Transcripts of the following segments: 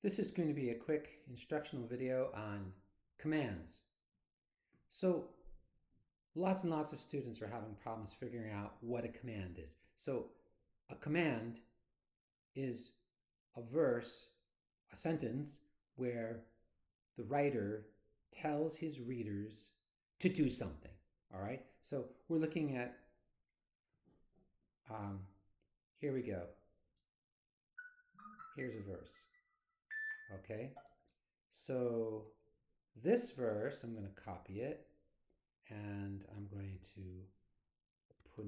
This is going to be a quick instructional video on commands. So lots and lots of students are having problems figuring out what a command is. So a command is a verse, a sentence where the writer tells his readers to do something. All right, so we're looking at, here we go. Here's a verse. Okay, so this verse, I'm going to copy it and I'm going to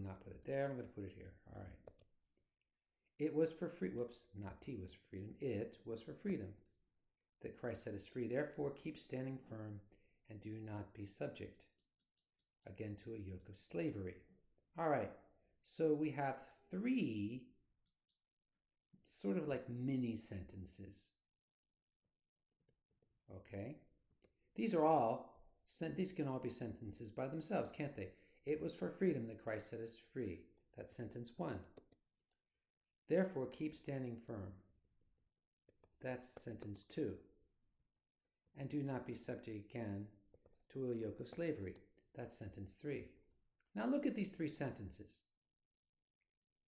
not put it there. I'm going to put it here. All right. It was for free. Whoops, not T was for freedom. It was for freedom that Christ set us free. Therefore, keep standing firm and do not be subject again to a yoke of slavery. All right. So we have three sort of like mini sentences. Okay. These can all be sentences by themselves, can't they? It was for freedom that Christ set us free. That's sentence 1. Therefore, keep standing firm. That's sentence 2. And do not be subject again to a yoke of slavery. That's sentence 3. Now look at these 3 sentences.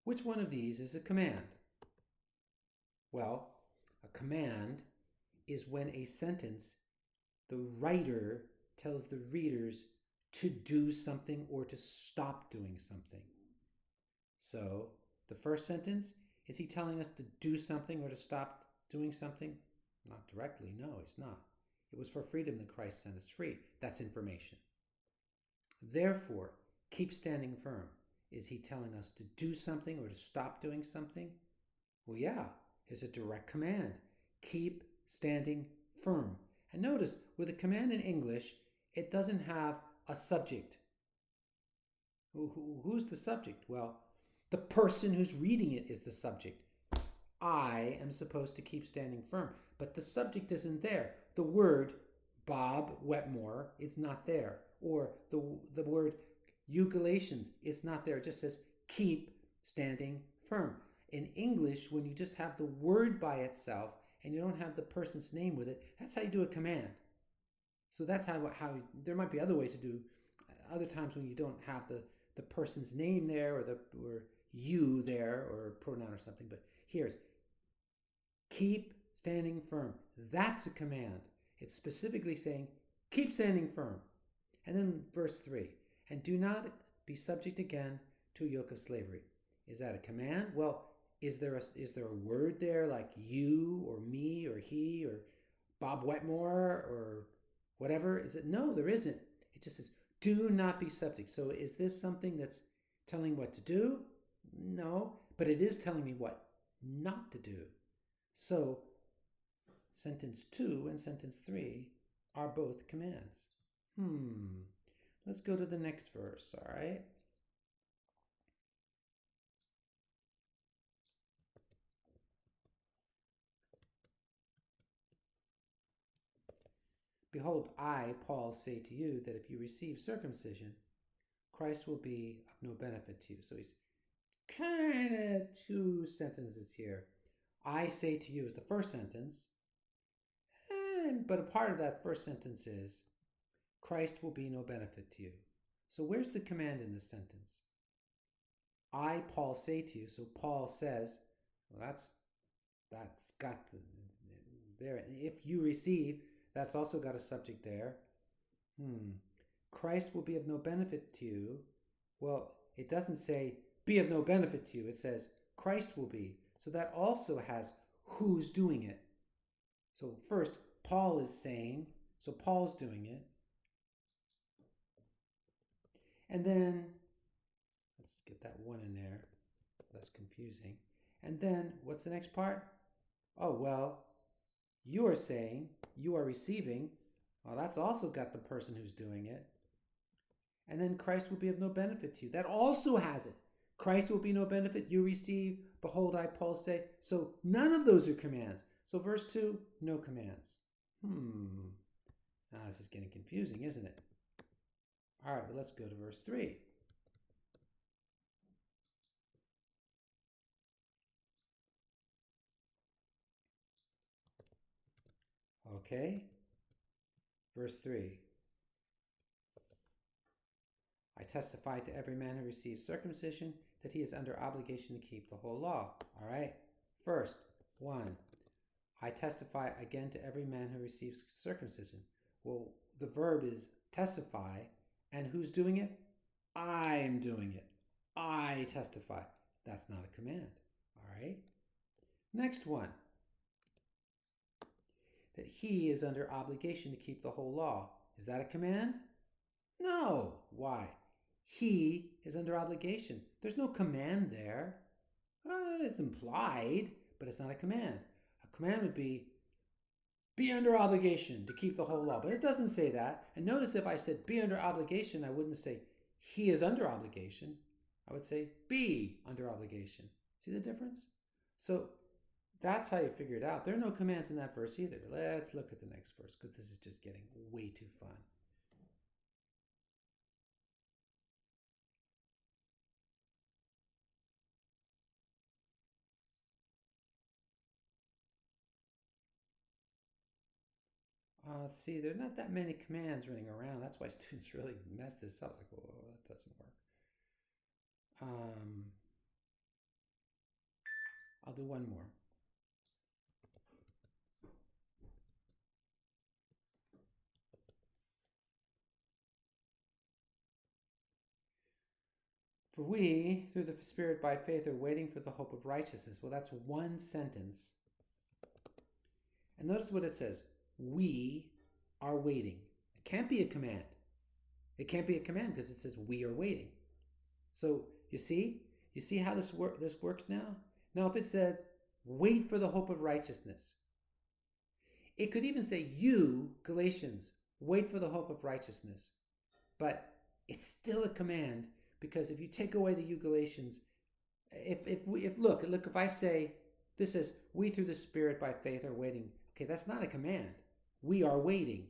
Which one of these is a command? Well, a command is when a sentence, the writer tells the readers to do something or to stop doing something. So the first sentence, is he telling us to do something or to stop doing something? Not directly, no, he's not. It was for freedom that Christ set us free. That's information. Therefore, keep standing firm. Is he telling us to do something or to stop doing something? Well, yeah, it's a direct command. Keep standing firm. And notice, with a command in English, it doesn't have a subject. Who's the subject? Well, the person who's reading it is the subject. I am supposed to keep standing firm, but the subject isn't there. The word Bob Wetmore, it's not there. Or the word you Galatians, it's not there. It just says keep standing firm. In English, when you just have the word by itself and you don't have the person's name with it, that's how you do a command. So that's how there might be other ways to do, other times when you don't have the person's name there or you there or a pronoun or something. But here's keep standing firm. That's a command. It's specifically saying keep standing firm. And then verse 3, and do not be subject again to a yoke of slavery. Is that a command? Well, is there a word there like you or me or he or Bob Wetmore or whatever? Is it? No, there isn't. It just says do not be subject. So is this something that's telling what to do? No, but it is telling me what not to do. So sentence 2 and sentence 3 are both commands. Let's go to the next verse, all right? Behold, I, Paul, say to you that if you receive circumcision, Christ will be of no benefit to you. So he's kind of 2 sentences here. I say to you is the first sentence, but a part of that first sentence is Christ will be no benefit to you. So where's the command in this sentence? I, Paul, say to you. So Paul says, well, that's got there. If you receive, that's also got a subject there. Christ will be of no benefit to you. Well, it doesn't say be of no benefit to you. It says Christ will be. So that also has who's doing it. So first, Paul is saying, so Paul's doing it. And then, let's get that 1 in there, less confusing. And then, what's the next part? Oh, well, you are saying, you are receiving. Well, that's also got the person who's doing it. And then Christ will be of no benefit to you. That also has it. Christ will be no benefit. You receive. Behold, I, Paul, say. So none of those are commands. So verse 2, no commands. Now this is getting confusing, isn't it? All right, well, let's go to verse 3. Okay? Verse 3. I testify to every man who receives circumcision that he is under obligation to keep the whole law. All right? First, 1. I testify again to every man who receives circumcision. Well, the verb is testify, and who's doing it? I'm doing it. I testify. That's not a command. All right? Next one. That he is under obligation to keep the whole law. Is that a command? No. Why? He is under obligation. There's no command there. It's implied, but it's not a command. A command would be under obligation to keep the whole law. But it doesn't say that. And notice if I said be under obligation, I wouldn't say he is under obligation. I would say be under obligation. See the difference? So that's how you figure it out. There are no commands in that verse either. Let's look at the next verse because this is just getting way too fun. See, there are not that many commands running around. That's why students really mess this up. It's like, whoa, that doesn't work. I'll do one more. For we, through the Spirit by faith, are waiting for the hope of righteousness. Well, that's one sentence. And notice what it says. We are waiting. It can't be a command. It can't be a command because it says we are waiting. So you see how this works now? Now if it said wait for the hope of righteousness, it could even say you, Galatians, wait for the hope of righteousness. But it's still a command because if you take away the you, Galatians, if I say this says we through the Spirit by faith are waiting. Okay, that's not a command. We are waiting.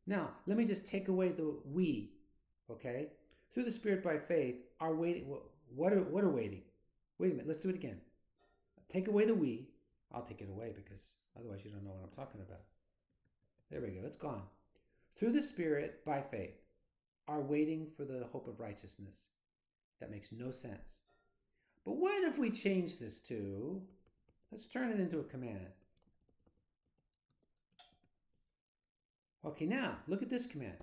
Now, let me just take away the we, okay? Through the Spirit by faith are waiting. What are waiting? Wait a minute, let's do it again. Take away the we. I'll take it away because otherwise you don't know what I'm talking about. There we go, it's gone. Through the Spirit by faith are waiting for the hope of righteousness. That makes no sense. But what if we change this to, let's turn it into a command. Okay, now look at this command.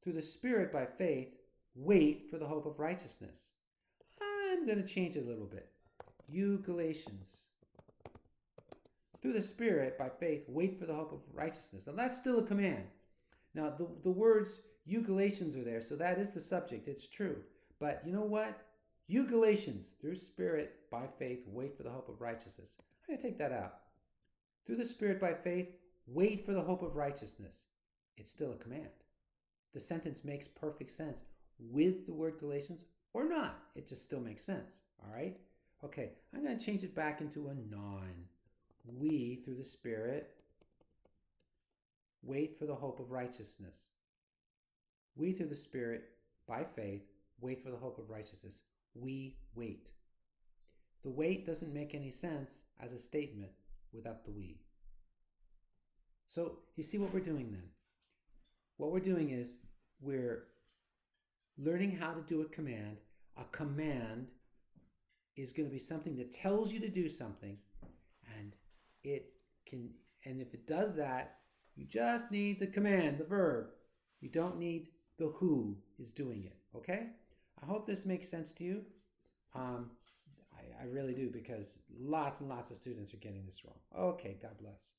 Through the Spirit by faith, wait for the hope of righteousness. I'm going to change it a little bit. You Galatians. Through the Spirit by faith, wait for the hope of righteousness. Now that's still a command. Now the words you Galatians are there, so that is the subject. It's true. But you know what? You Galatians, through Spirit by faith, wait for the hope of righteousness. I'm going to take that out. Through the Spirit by faith, wait for the hope of righteousness. It's still a command. The sentence makes perfect sense with the word Galatians or not. It just still makes sense. All right? Okay, I'm going to change it back into a non. We, through the Spirit, wait for the hope of righteousness. We, through the Spirit, by faith, wait for the hope of righteousness. We wait. The wait doesn't make any sense as a statement without the we. So you see what we're doing then? What we're doing is we're learning how to do a command. A command is going to be something that tells you to do something, and if it does that, you just need the command, the verb. You don't need the who is doing it, okay? I hope this makes sense to you. I really do, because lots and lots of students are getting this wrong. Okay, God bless.